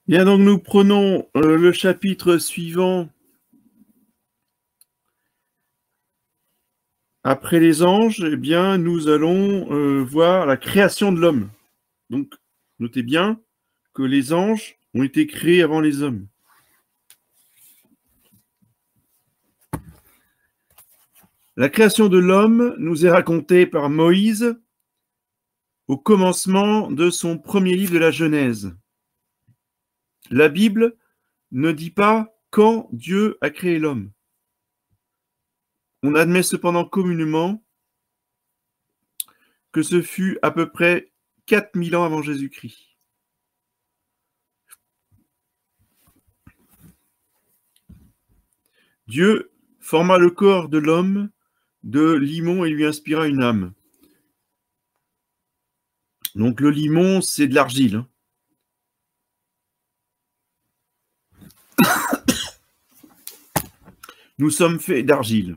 Bien, donc nous prenons le chapitre suivant. Après les anges, eh bien, nous allons voir la création de l'homme. Donc, notez bien que les anges ont été créés avant les hommes. La création de l'homme nous est racontée par Moïse au commencement de son premier livre de la Genèse. La Bible ne dit pas quand Dieu a créé l'homme. On admet cependant communément que ce fut à peu près 4000 ans avant Jésus-Christ. Dieu forma le corps de l'homme de limon et lui inspira une âme. Donc le limon, c'est de l'argile. Nous sommes faits d'argile.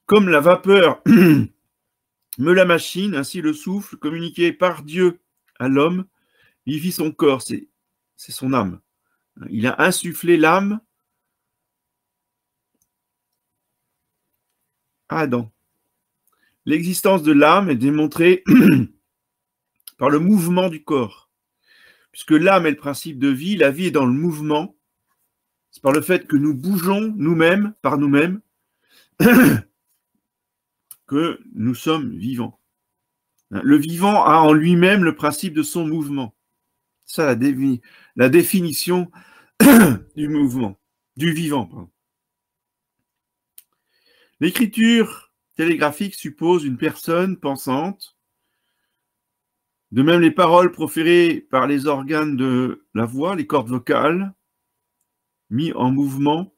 Comme la vapeur me la machine, ainsi le souffle communiqué par Dieu à l'homme vivifie son corps, c'est son âme. Il a insufflé l'âme à Adam. L'existence de l'âme est démontrée par le mouvement du corps. Puisque l'âme est le principe de vie, la vie est dans le mouvement. C'est par le fait que nous bougeons nous-mêmes, par nous-mêmes, que nous sommes vivants. Le vivant a en lui-même le principe de son mouvement. C'est ça la définition du mouvement, du vivant. Pardon. L'écriture télégraphique suppose une personne pensante. De même, les paroles proférées par les organes de la voix, les cordes vocales, mis en mouvement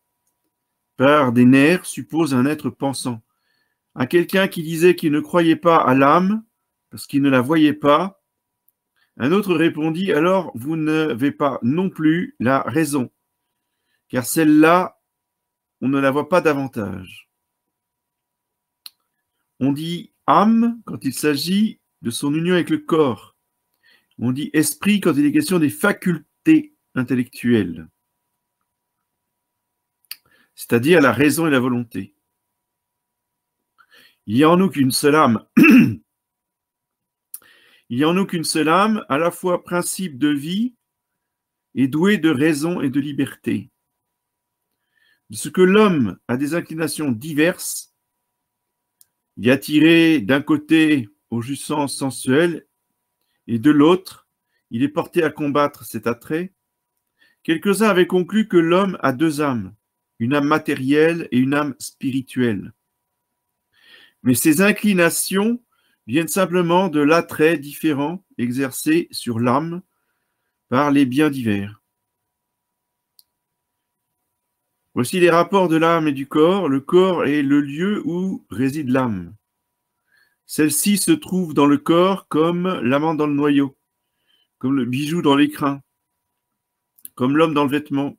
par des nerfs, supposent un être pensant. À quelqu'un qui disait qu'il ne croyait pas à l'âme, parce qu'il ne la voyait pas, un autre répondit, alors vous n'avez pas non plus la raison, car celle-là, on ne la voit pas davantage. On dit âme quand il s'agit de son union avec le corps. On dit esprit quand il est question des facultés intellectuelles, c'est-à-dire la raison et la volonté. Il n'y a en nous qu'une seule âme. Il n'y a en nous qu'une seule âme, à la fois principe de vie et douée de raison et de liberté. De ce que l'homme a des inclinations diverses, il y a tiré d'un côté aux jouissances sensuelles et de l'autre, il est porté à combattre cet attrait. Quelques-uns avaient conclu que l'homme a deux âmes, une âme matérielle et une âme spirituelle. Mais ces inclinations viennent simplement de l'attrait différent exercé sur l'âme par les biens divers. Voici les rapports de l'âme et du corps. Le corps est le lieu où réside l'âme. Celle-ci se trouve dans le corps comme l'amande dans le noyau, comme le bijou dans l'écrin, comme l'homme dans le vêtement.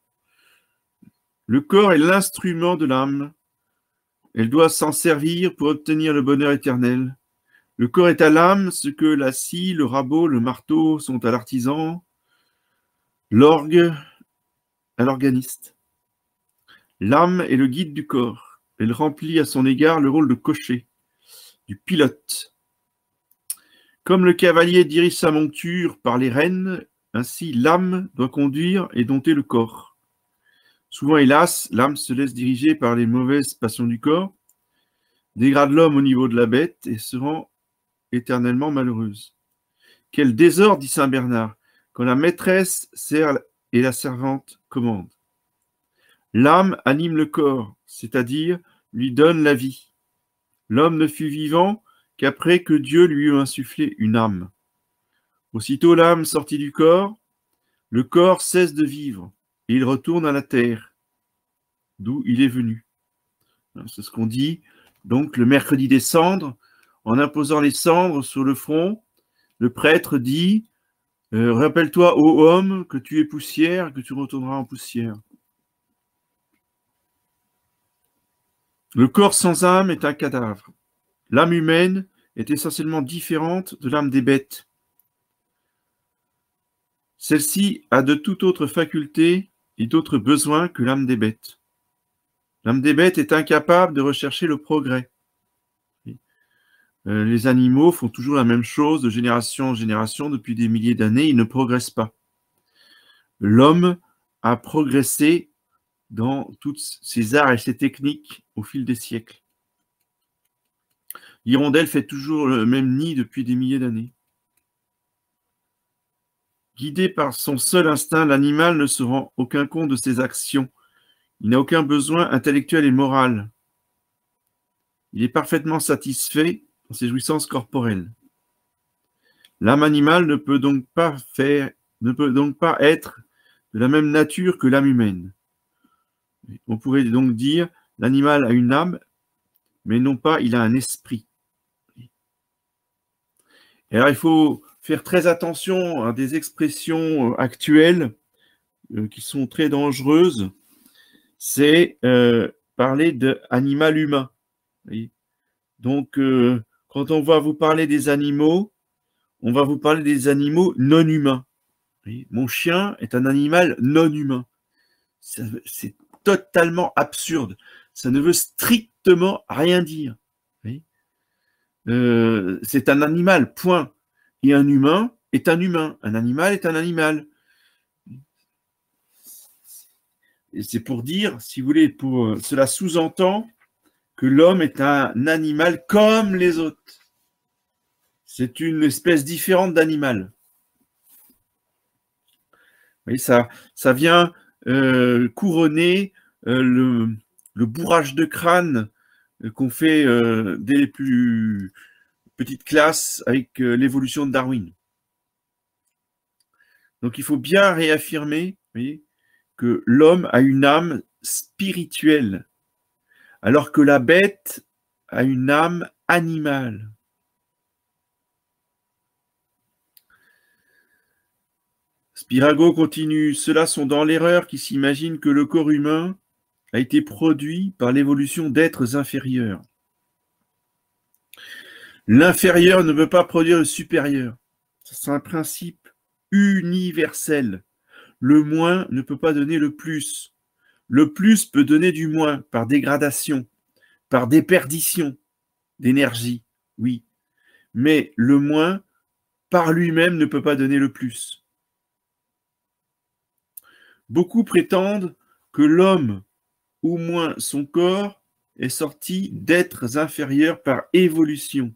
Le corps est l'instrument de l'âme. Elle doit s'en servir pour obtenir le bonheur éternel. Le corps est à l'âme ce que la scie, le rabot, le marteau sont à l'artisan, l'orgue à l'organiste. L'âme est le guide du corps. Elle remplit à son égard le rôle de cocher, du pilote. Comme le cavalier dirige sa monture par les rênes, ainsi l'âme doit conduire et dompter le corps. Souvent, hélas, l'âme se laisse diriger par les mauvaises passions du corps, dégrade l'homme au niveau de la bête et se rend éternellement malheureuse. Quel désordre, dit saint Bernard, quand la maîtresse sert et la servante commande. L'âme anime le corps, c'est-à-dire lui donne la vie. L'homme ne fut vivant qu'après que Dieu lui eut insufflé une âme. Aussitôt l'âme sortit du corps, le corps cesse de vivre et il retourne à la terre, d'où il est venu. C'est ce qu'on dit donc le mercredi des cendres, en imposant les cendres sur le front. Le prêtre dit « Rappelle-toi, ô homme, que tu es poussière, que tu retourneras en poussière. » Le corps sans âme est un cadavre. L'âme humaine est essentiellement différente de l'âme des bêtes. Celle-ci a de toute autre faculté et d'autres besoins que l'âme des bêtes. L'âme des bêtes est incapable de rechercher le progrès. Les animaux font toujours la même chose de génération en génération depuis des milliers d'années, ils ne progressent pas. L'homme a progressé dans toutes ses arts et ses techniques au fil des siècles. L'hirondelle fait toujours le même nid depuis des milliers d'années. Guidé par son seul instinct, l'animal ne se rend aucun compte de ses actions. Il n'a aucun besoin intellectuel et moral. Il est parfaitement satisfait dans ses jouissances corporelles. L'âme animale ne peut donc pas être de la même nature que l'âme humaine. On pourrait donc dire l'animal a une âme, mais non pas il a un esprit. Et alors il faut faire très attention à des expressions actuelles qui sont très dangereuses. C'est parler d'animal humain. Donc, quand on va vous parler des animaux, on va vous parler des animaux non humains. Mon chien est un animal non humain. C'est totalement absurde. Ça ne veut strictement rien dire. C'est un animal, point. Et un humain est un humain. Un animal est un animal. Et c'est pour dire, si vous voulez, cela sous-entend que l'homme est un animal comme les autres. C'est une espèce différente d'animal. Ça vient couronner le bourrage de crâne qu'on fait dès les plus petites classes avec l'évolution de Darwin. Donc il faut bien réaffirmer, que l'homme a une âme spirituelle, alors que la bête a une âme animale. Spirago continue, ceux-là sont dans l'erreur qui s'imaginent que le corps humain a été produit par l'évolution d'êtres inférieurs. L'inférieur ne veut pas produire le supérieur. C'est un principe universel. Le moins ne peut pas donner le plus. Le plus peut donner du moins par dégradation, par déperdition d'énergie, oui. Mais le moins, par lui-même, ne peut pas donner le plus. Beaucoup prétendent que l'homme, ou moins son corps, est sorti d'êtres inférieurs par évolution.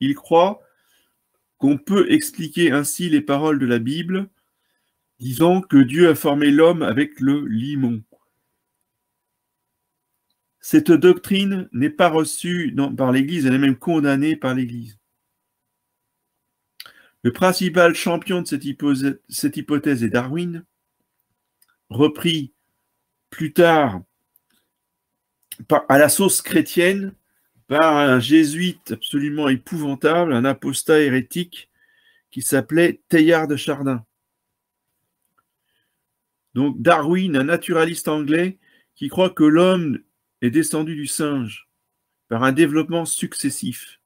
Ils croient qu'on peut expliquer ainsi les paroles de la Bible, disant que Dieu a formé l'homme avec le limon. Cette doctrine n'est pas reçue par l'Église, elle est même condamnée par l'Église. Le principal champion de cette hypothèse est Darwin, repris plus tard à la sauce chrétienne par un jésuite absolument épouvantable, un apostat hérétique qui s'appelait Teilhard de Chardin. Donc Darwin, un naturaliste anglais qui croit que l'homme est descendu du singe par un développement successif.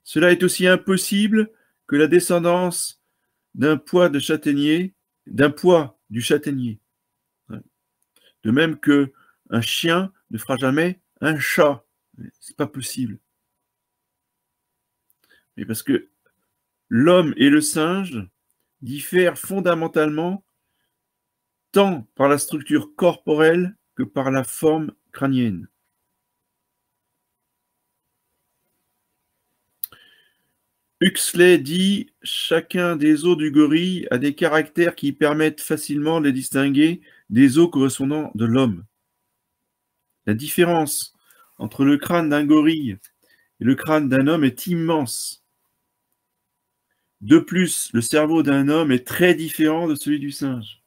Cela est aussi impossible que la descendance d'un poids du châtaignier. De même que un chien ne fera jamais un chat. C'est pas possible. Mais parce que l'homme et le singe diffèrent fondamentalement tant par la structure corporelle que par la forme crânienne. Huxley dit « Chacun des os du gorille a des caractères qui permettent facilement de les distinguer des os correspondant de l'homme. La différence entre le crâne d'un gorille et le crâne d'un homme est immense. De plus, le cerveau d'un homme est très différent de celui du singe.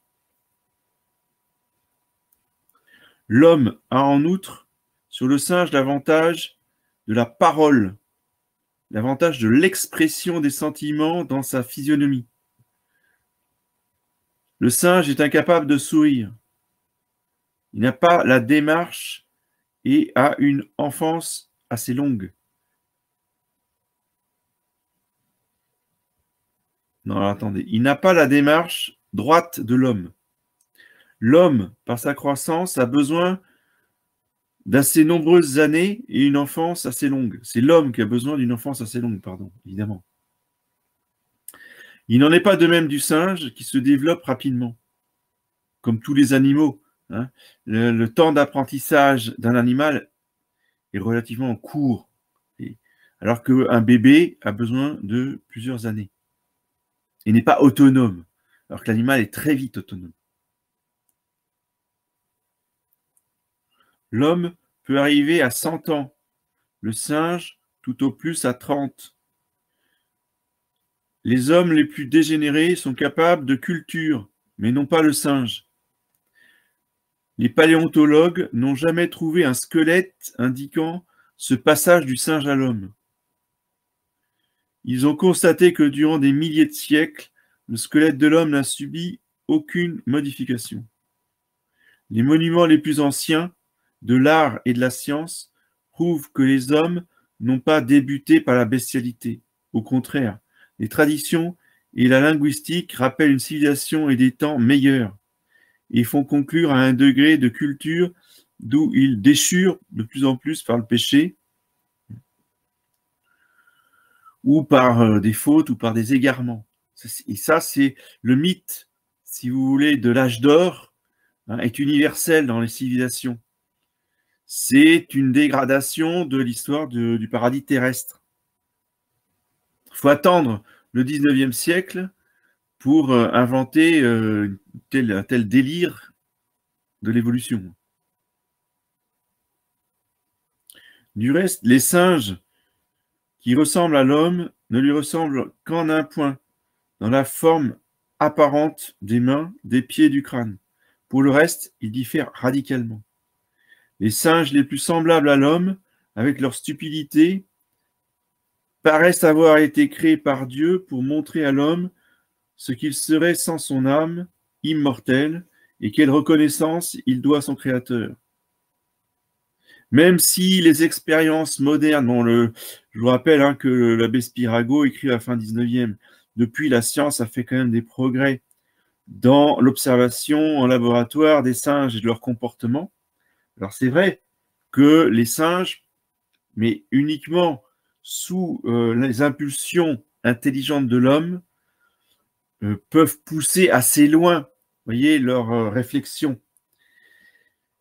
L'homme a en outre sur le singe l'avantage de la parole, l'avantage de l'expression des sentiments dans sa physionomie. Le singe est incapable de sourire. Il n'a pas la démarche et a une enfance assez longue. Non, alors, attendez. Il n'a pas la démarche droite de l'homme. L'homme, par sa croissance, a besoin d'assez nombreuses années et une enfance assez longue. C'est l'homme qui a besoin d'une enfance assez longue, pardon, évidemment. Il n'en est pas de même du singe qui se développe rapidement, comme tous les animaux. Hein. Le temps d'apprentissage d'un animal est relativement court, alors qu'un bébé a besoin de plusieurs années et n'est pas autonome, alors que l'animal est très vite autonome. L'homme peut arriver à 100 ans, le singe tout au plus à 30. Les hommes les plus dégénérés sont capables de culture, mais non pas le singe. Les paléontologues n'ont jamais trouvé un squelette indiquant ce passage du singe à l'homme. Ils ont constaté que durant des milliers de siècles, le squelette de l'homme n'a subi aucune modification. Les monuments les plus anciens de l'art et de la science prouvent que les hommes n'ont pas débuté par la bestialité. Au contraire, les traditions et la linguistique rappellent une civilisation et des temps meilleurs et font conclure à un degré de culture d'où ils déchurent de plus en plus par le péché ou par des fautes ou par des égarements. Et ça, c'est le mythe, si vous voulez, de l'âge d'or, hein, est universel dans les civilisations. C'est une dégradation de l'histoire du paradis terrestre. Il faut attendre le 19e siècle pour inventer un tel délire de l'évolution. Du reste, les singes qui ressemblent à l'homme ne lui ressemblent qu'en un point, dans la forme apparente des mains, des pieds et du crâne. Pour le reste, ils diffèrent radicalement. Les singes les plus semblables à l'homme, avec leur stupidité, paraissent avoir été créés par Dieu pour montrer à l'homme ce qu'il serait sans son âme immortelle et quelle reconnaissance il doit à son Créateur. Même si les expériences modernes, je vous rappelle que l'abbé Spirago écrit à la fin 19e, depuis la science a fait quand même des progrès dans l'observation en laboratoire des singes et de leur comportement. Alors c'est vrai que les singes, mais uniquement sous les impulsions intelligentes de l'homme, peuvent pousser assez loin, vous voyez, leur réflexion.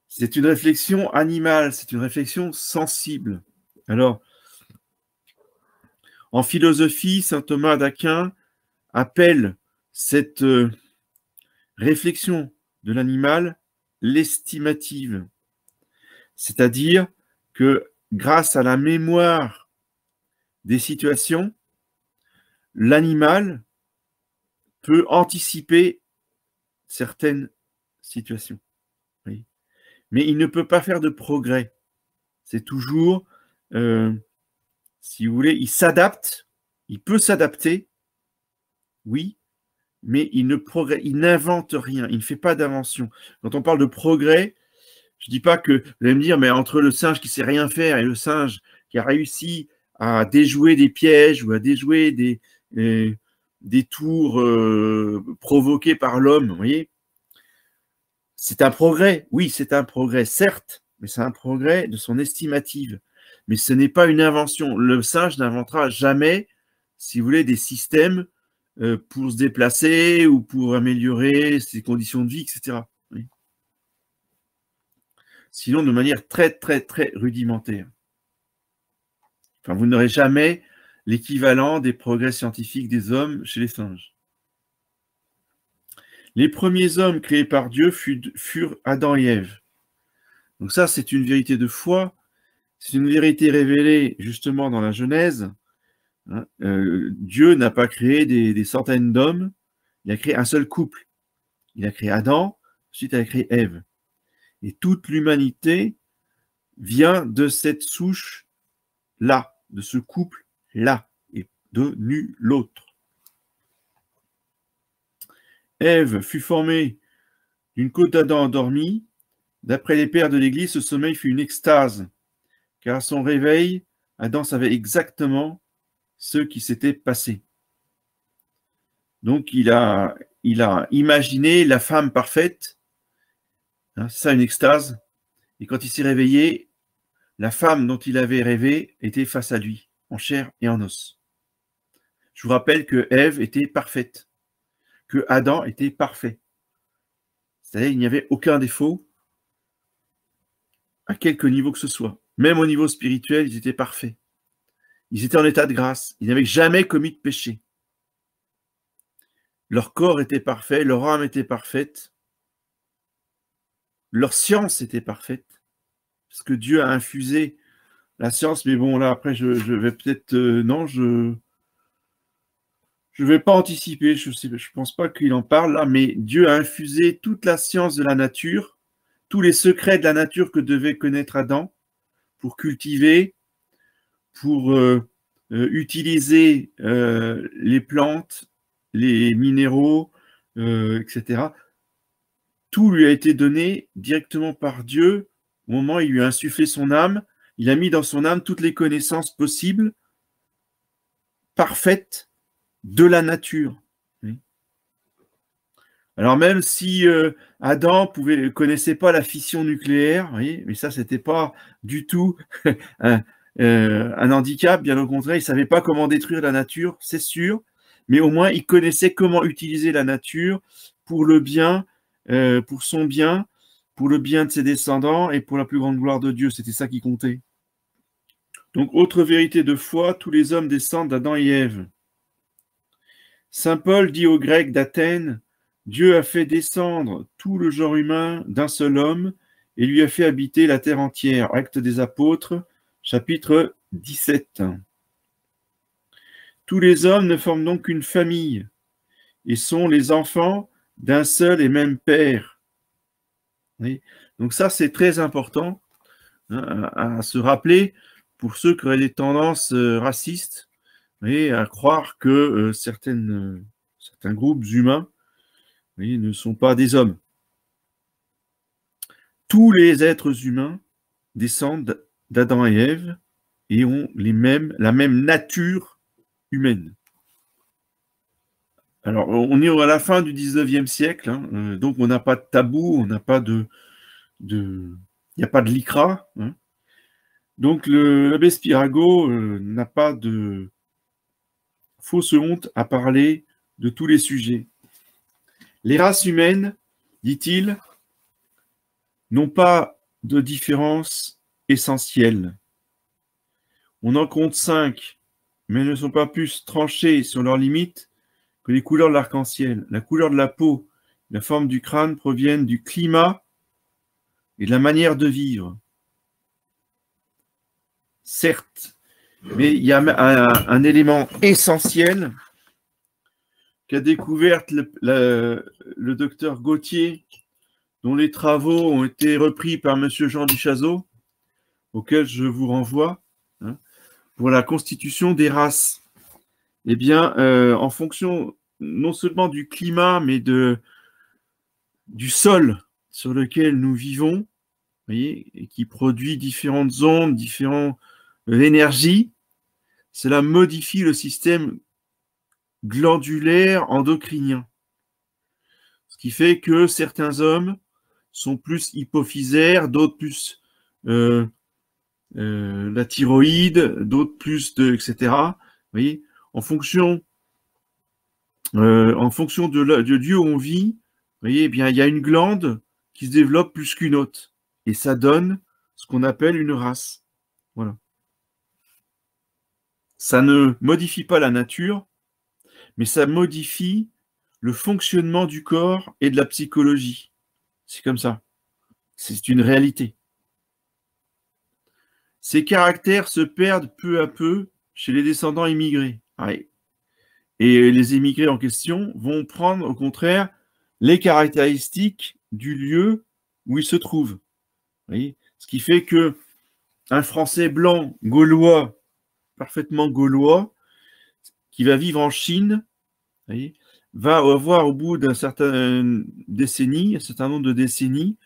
C'est une réflexion animale, c'est une réflexion sensible. Alors, en philosophie, saint Thomas d'Aquin appelle cette réflexion de l'animal l'estimative. C'est-à-dire que grâce à la mémoire des situations, l'animal peut anticiper certaines situations. Oui. Mais il ne peut pas faire de progrès. C'est toujours, si vous voulez, il s'adapte, il peut s'adapter, oui, mais il n'invente rien, il ne fait pas d'invention. Quand on parle de progrès, je ne dis pas que, vous allez me dire, mais entre le singe qui ne sait rien faire et le singe qui a réussi à déjouer des pièges ou à déjouer des tours provoqués par l'homme, vous voyez, c'est un progrès. Oui, c'est un progrès, certes, mais c'est un progrès de son estimative. Mais ce n'est pas une invention. Le singe n'inventera jamais, si vous voulez, des systèmes pour se déplacer ou pour améliorer ses conditions de vie, etc. Oui. Sinon, de manière très, très, très rudimentaire. Enfin, vous n'aurez jamais l'équivalent des progrès scientifiques des hommes chez les singes. Les premiers hommes créés par Dieu furent Adam et Ève. Donc ça, c'est une vérité de foi, c'est une vérité révélée justement dans la Genèse. Hein, Dieu n'a pas créé des centaines d'hommes, il a créé un seul couple. Il a créé Adam, ensuite il a créé Ève. Et toute l'humanité vient de cette souche-là, de ce couple-là, et de nul autre. Ève fut formée d'une côte d'Adam endormi. D'après les pères de l'Église, ce sommeil fut une extase, car à son réveil, Adam savait exactement ce qui s'était passé. Donc, il a imaginé la femme parfaite, hein, c'est ça une extase, et quand il s'est réveillé, la femme dont il avait rêvé était face à lui, en chair et en os. Je vous rappelle que Ève était parfaite, que Adam était parfait. C'est-à-dire qu'il n'y avait aucun défaut à quelque niveau que ce soit. Même au niveau spirituel, ils étaient parfaits. Ils étaient en état de grâce. Ils n'avaient jamais commis de péché. Leur corps était parfait, leur âme était parfaite, leur science était parfaite, parce que Dieu a infusé la science. Mais bon, là, après, je vais peut-être... non, je vais pas anticiper, je pense pas qu'il en parle là, mais Dieu a infusé toute la science de la nature, tous les secrets de la nature que devait connaître Adam pour cultiver, pour utiliser les plantes, les minéraux, etc. Tout lui a été donné directement par Dieu au moment où il lui a insufflé son âme. Il a mis dans son âme toutes les connaissances possibles, parfaites, de la nature. Alors même si Adam connaissait pas la fission nucléaire, mais ça c'était pas du tout un handicap, bien au contraire, il savait pas comment détruire la nature, c'est sûr, mais au moins il connaissait comment utiliser la nature pour le bien, pour son bien, pour le bien de ses descendants et pour la plus grande gloire de Dieu. C'était ça qui comptait. Donc, autre vérité de foi, tous les hommes descendent d'Adam et Ève. Saint Paul dit aux Grecs d'Athènes, Dieu a fait descendre tout le genre humain d'un seul homme et lui a fait habiter la terre entière. Actes des Apôtres, chapitre 17. Tous les hommes ne forment donc qu'une famille et sont les enfants d'un seul et même père. Oui. Donc ça, c'est très important à se rappeler pour ceux qui auraient des tendances racistes et à croire que certains groupes humains ne sont pas des hommes. Tous les êtres humains descendent d'Adam et Ève et ont la même nature humaine. Alors, on est à la fin du 19e siècle, hein, donc on n'a pas de tabou, on n'a pas il n'y a pas de l'ICRA. Hein. Donc, l'abbé Spirago n'a pas de fausse honte à parler de tous les sujets. Les races humaines, dit-il, n'ont pas de différence essentielle. On en compte 5, mais ne sont pas plus tranchées sur leurs limites que les couleurs de l'arc-en-ciel. La couleur de la peau, la forme du crâne proviennent du climat et de la manière de vivre. Certes, mais il y a un élément essentiel qu'a découvert le docteur Gauthier, dont les travaux ont été repris par M. Jean Duchazot, auquel je vous renvoie, hein, pour la constitution des races. Eh bien, en fonction non seulement du climat, mais du sol sur lequel nous vivons, voyez, et qui produit différentes ondes, différentes énergies, cela modifie le système glandulaire endocrinien. Ce qui fait que certains hommes sont plus hypophysaires, d'autres plus la thyroïde, d'autres plus etc. Vous voyez, en fonction du lieu où on vit, vous voyez, eh bien, il y a une glande qui se développe plus qu'une autre. Et ça donne ce qu'on appelle une race. Voilà. Ça ne modifie pas la nature, mais ça modifie le fonctionnement du corps et de la psychologie. C'est comme ça. C'est une réalité. Ces caractères se perdent peu à peu chez les descendants immigrés. Et les immigrés en question vont prendre, au contraire, les caractéristiques du lieu où ils se trouvent. Ce qui fait que un Français blanc, gaulois, parfaitement gaulois, qui va vivre en Chine, va avoir au bout d'un certain nombre de décennies,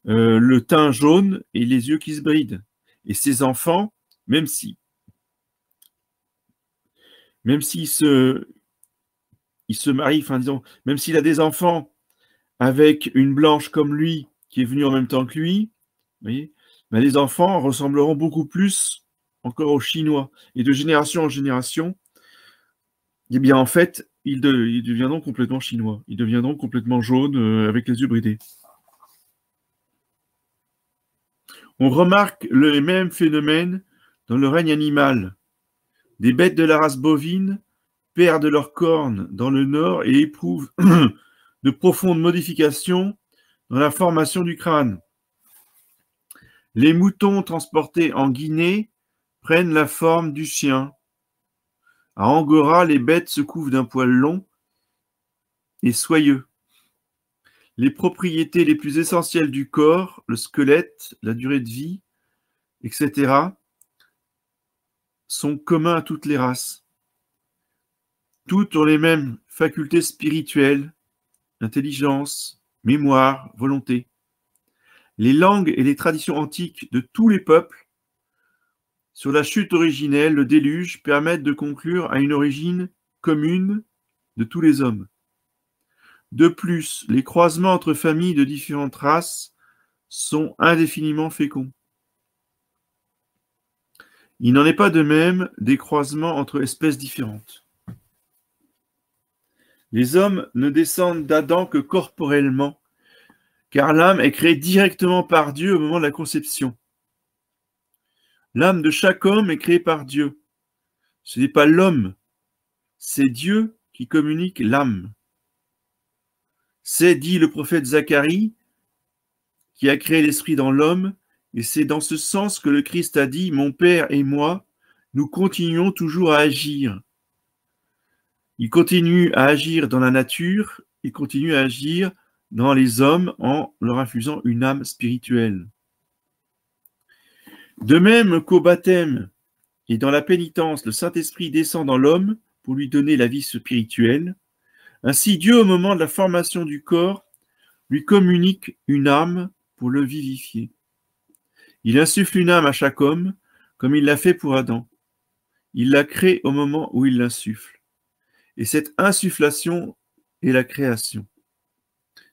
le teint jaune et les yeux qui se brident. Et ces enfants, même s'ils il se marie, enfin disons, même s'il a des enfants avec une blanche comme lui, qui est venue en même temps que lui, vous voyez, ben, les enfants ressembleront beaucoup plus encore aux Chinois. Et de génération en génération, eh bien en fait, ils deviendront complètement chinois. Ils deviendront complètement jaunes avec les yeux bridés. On remarque le même phénomène dans le règne animal. Des bêtes de la race bovine perdent leurs cornes dans le nord et éprouvent de profondes modifications dans la formation du crâne. Les moutons transportés en Guinée prennent la forme du chien. À Angora, les bêtes se couvrent d'un poil long et soyeux. Les propriétés les plus essentielles du corps, le squelette, la durée de vie, etc., sont communs à toutes les races. Toutes ont les mêmes facultés spirituelles, intelligence, mémoire, volonté. Les langues et les traditions antiques de tous les peuples sur la chute originelle, le déluge, permettent de conclure à une origine commune de tous les hommes. De plus, les croisements entre familles de différentes races sont indéfiniment féconds. Il n'en est pas de même des croisements entre espèces différentes. Les hommes ne descendent d'Adam que corporellement, car l'âme est créée directement par Dieu au moment de la conception. L'âme de chaque homme est créée par Dieu. Ce n'est pas l'homme, c'est Dieu qui communique l'âme. C'est, dit le prophète Zacharie, qui a créé l'esprit dans l'homme, et c'est dans ce sens que le Christ a dit, mon Père et moi, nous continuons toujours à agir. Il continue à agir dans la nature, il continue à agir dans les hommes en leur infusant une âme spirituelle. De même qu'au baptême et dans la pénitence, le Saint-Esprit descend dans l'homme pour lui donner la vie spirituelle, ainsi Dieu, au moment de la formation du corps, lui communique une âme pour le vivifier. Il insuffle une âme à chaque homme, comme il l'a fait pour Adam. Il la crée au moment où il l'insuffle. Et cette insufflation est la création.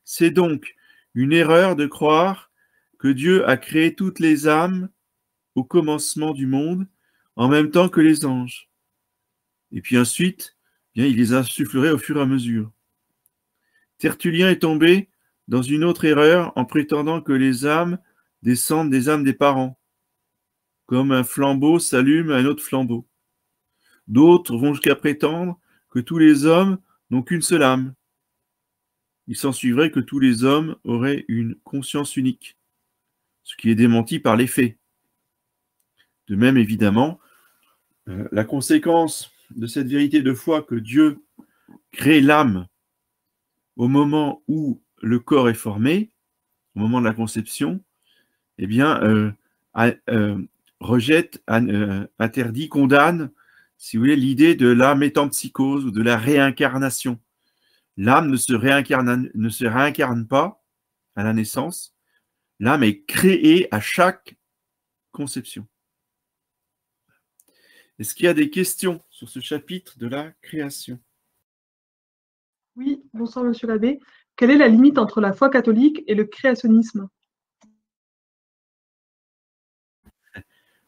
C'est donc une erreur de croire que Dieu a créé toutes les âmes au commencement du monde, en même temps que les anges. Et puis ensuite, bien, il les insufflerait au fur et à mesure. Tertullien est tombé dans une autre erreur en prétendant que les âmes descendent des âmes des parents, comme un flambeau s'allume à un autre flambeau. D'autres vont jusqu'à prétendre que tous les hommes n'ont qu'une seule âme. Il s'ensuivrait que tous les hommes auraient une conscience unique, ce qui est démenti par les faits. De même, évidemment, la conséquence de cette vérité de foi que Dieu crée l'âme au moment où le corps est formé, au moment de la conception, eh bien, rejette, interdit, condamne, si vous voulez, l'idée de la métempsychose ou de la réincarnation. L'âme ne se réincarne pas à la naissance. L'âme est créée à chaque conception. Est-ce qu'il y a des questions sur ce chapitre de la création? Oui, bonsoir Monsieur l'abbé. Quelle est la limite entre la foi catholique et le créationnisme?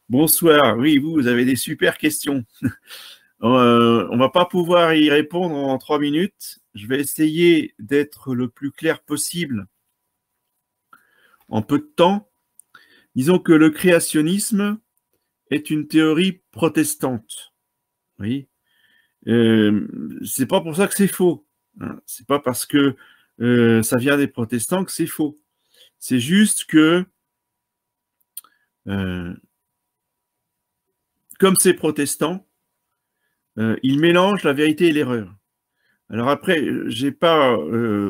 Bonsoir, oui, vous avez des super questions. On ne va pas pouvoir y répondre en 3 minutes. Je vais essayer d'être le plus clair possible en peu de temps. Disons que le créationnisme est une théorie protestante. Oui. C'est pas pour ça que c'est faux. Hein. C'est pas parce que ça vient des protestants que c'est faux. C'est juste que comme c'est protestant, ils mélangent la vérité et l'erreur. Alors après, j'ai pas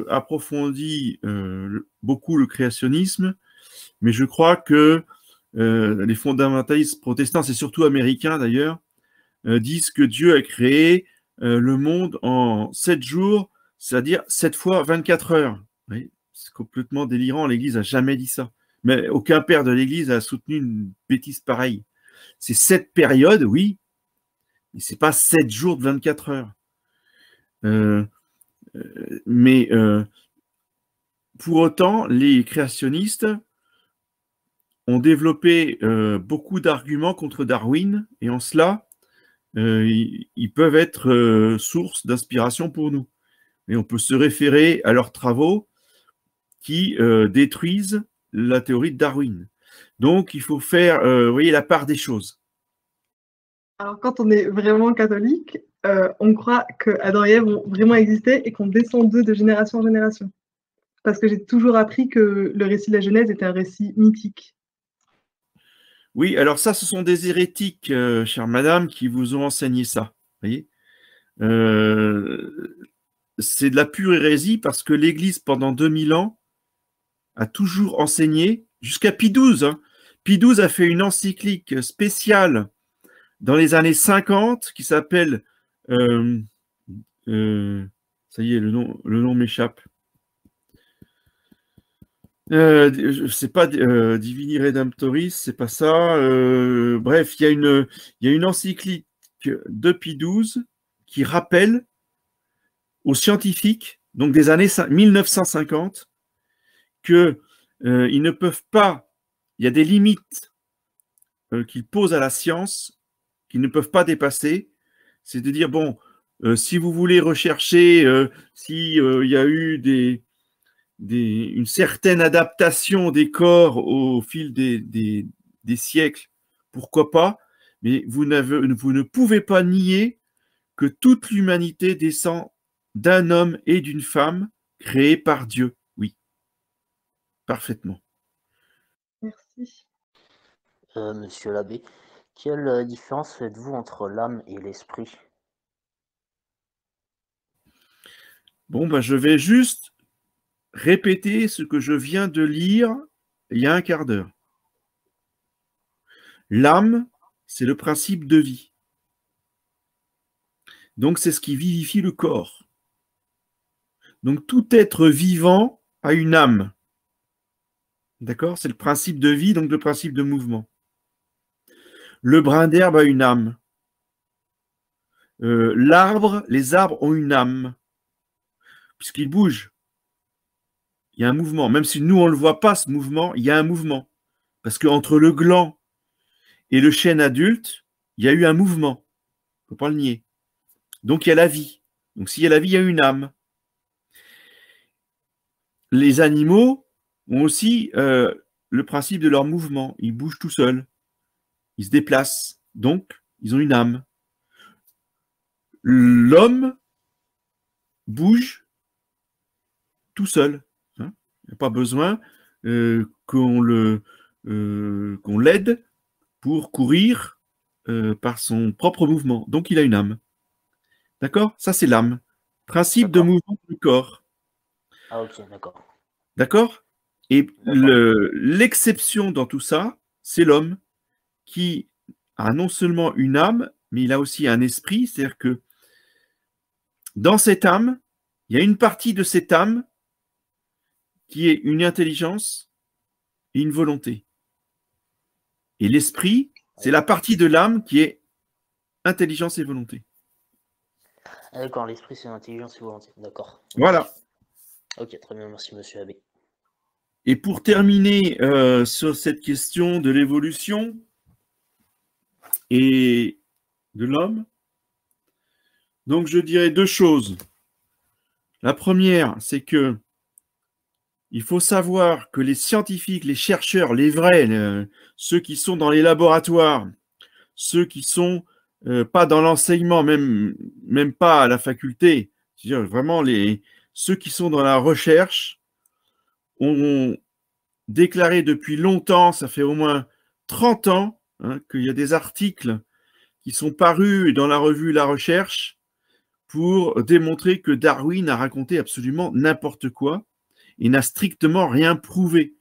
approfondi beaucoup le créationnisme, mais je crois que les fondamentalistes protestants, c'est surtout américains d'ailleurs, disent que Dieu a créé le monde en 7 jours, c'est-à-dire 7 fois 24 heures. Oui, c'est complètement délirant, l'Église n'a jamais dit ça. Mais aucun père de l'Église a soutenu une bêtise pareille. C'est 7 périodes, oui, mais ce n'est pas 7 jours de 24 heures. Mais pour autant, les créationnistes ont développé beaucoup d'arguments contre Darwin, et en cela, ils peuvent être source d'inspiration pour nous. Et on peut se référer à leurs travaux qui détruisent la théorie de Darwin. Donc, il faut faire, vous voyez, la part des choses. Alors, quand on est vraiment catholique, on croit que Adam et Ève ont vraiment existé et qu'on descend d'eux de génération en génération. Parce que j'ai toujours appris que le récit de la Genèse était un récit mythique. Oui, alors ça, ce sont des hérétiques, chère madame, qui vous ont enseigné ça. Vous voyez, c'est de la pure hérésie parce que l'Église, pendant 2000 ans, a toujours enseigné, jusqu'à Pie XII. Hein. Pie XII a fait une encyclique spéciale dans les années 50 qui s'appelle, ça y est, le nom m'échappe. C'est pas Divini Redemptoris, c'est pas ça. Bref, il y a une encyclique de Pie XII qui rappelle aux scientifiques, donc des années 1950, que ils ne peuvent pas, il y a des limites qu'ils posent à la science qu'ils ne peuvent pas dépasser. C'est de dire, bon, si vous voulez rechercher s'il y a eu une certaine adaptation des corps au fil des siècles, pourquoi pas, mais vous ne pouvez pas nier que toute l'humanité descend d'un homme et d'une femme créés par Dieu. Oui, parfaitement. Merci. Monsieur l'abbé, quelle différence faites-vous entre l'âme et l'esprit? Bon, ben, je vais juste répéter ce que je viens de lire il y a un quart d'heure. L'âme, c'est le principe de vie. Donc, c'est ce qui vivifie le corps. Donc, tout être vivant a une âme. D'accord? C'est le principe de vie, donc le principe de mouvement. Le brin d'herbe a une âme. Les arbres ont une âme, puisqu'ils bougent. Il y a un mouvement. Même si nous, on ne le voit pas, ce mouvement, il y a un mouvement. Parce qu'entre le gland et le chêne adulte, il y a eu un mouvement. Il ne faut pas le nier. Donc, il y a la vie. Donc, s'il y a la vie, il y a une âme. Les animaux ont aussi le principe de leur mouvement. Ils bougent tout seuls. Ils se déplacent. Donc, ils ont une âme. L'homme bouge tout seul. Hein. Il n'y a pas besoin qu'on l'aide pour courir par son propre mouvement. Donc, il a une âme. D'accord? Ça, c'est l'âme. Principe de mouvement du corps. Ah, ok, d'accord. D'accord? Et l'exception dans tout ça, c'est l'homme qui a non seulement une âme, mais il a aussi un esprit. C'est-à-dire que dans cette âme, il y a une partie de cette âme qui est une intelligence et une volonté. Et l'esprit, c'est la partie de l'âme qui est intelligence et volonté. Ah, d'accord, l'esprit c'est l'intelligence et volonté. D'accord. Voilà. Ok, très bien, merci monsieur l'abbé. Et pour terminer sur cette question de l'évolution et de l'homme, donc je dirais deux choses. La première, c'est que il faut savoir que les scientifiques, les chercheurs, les vrais, ceux qui sont dans les laboratoires, ceux qui sont pas dans l'enseignement, même pas à la faculté, c'est-à-dire vraiment ceux qui sont dans la recherche, ont déclaré depuis longtemps, ça fait au moins 30 ans, hein, qu'il y a des articles qui sont parus dans la revue La Recherche pour démontrer que Darwin a raconté absolument n'importe quoi et n'a strictement rien prouvé.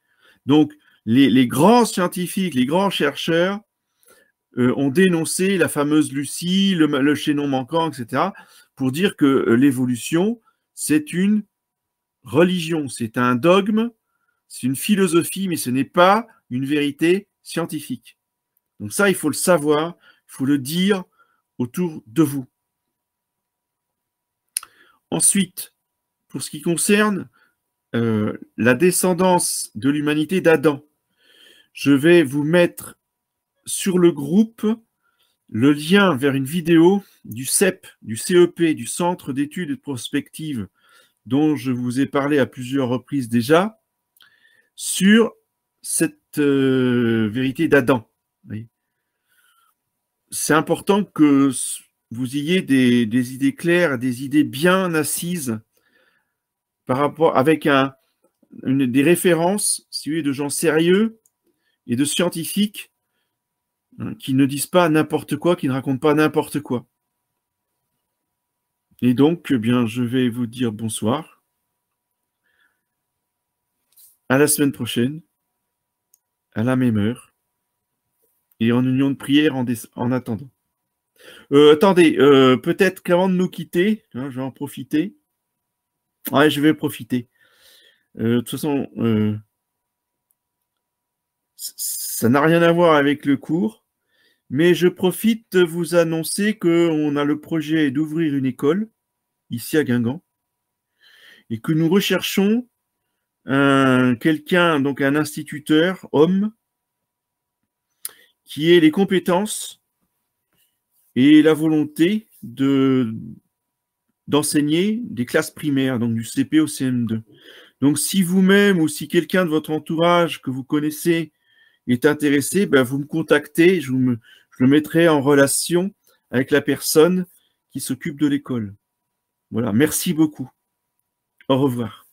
Donc, les grands scientifiques, les grands chercheurs ont dénoncé la fameuse Lucie, le chaînon manquant, etc., pour dire que l'évolution, c'est une religion, c'est un dogme, c'est une philosophie, mais ce n'est pas une vérité scientifique. Donc ça, il faut le savoir, il faut le dire autour de vous. Ensuite, pour ce qui concerne la descendance de l'humanité d'Adam, je vais vous mettre sur le groupe le lien vers une vidéo du CEP, du CEP, du Centre d'études et de prospective, dont je vous ai parlé à plusieurs reprises déjà, sur cette vérité d'Adam. C'est important que vous ayez des idées claires, des idées bien assises par rapport avec des références, si vous voulez, de gens sérieux et de scientifiques qui ne disent pas n'importe quoi, qui ne racontent pas n'importe quoi. Et donc, eh bien, je vais vous dire bonsoir. À la semaine prochaine, à la même heure, et en union de prière en attendant. Attendez, peut-être qu'avant de nous quitter, hein, je vais en profiter. Ouais, je vais profiter. De toute façon, ça n'a rien à voir avec le cours, mais je profite de vous annoncer qu'on a le projet d'ouvrir une école ici à Guingamp et que nous recherchons quelqu'un, donc un instituteur, homme, qui ait les compétences et la volonté d'enseigner des classes primaires, donc du CP au CM2. Donc, si vous-même ou si quelqu'un de votre entourage que vous connaissez est intéressé, ben, vous me contactez, je le mettrai en relation avec la personne qui s'occupe de l'école. Voilà, merci beaucoup. Au revoir.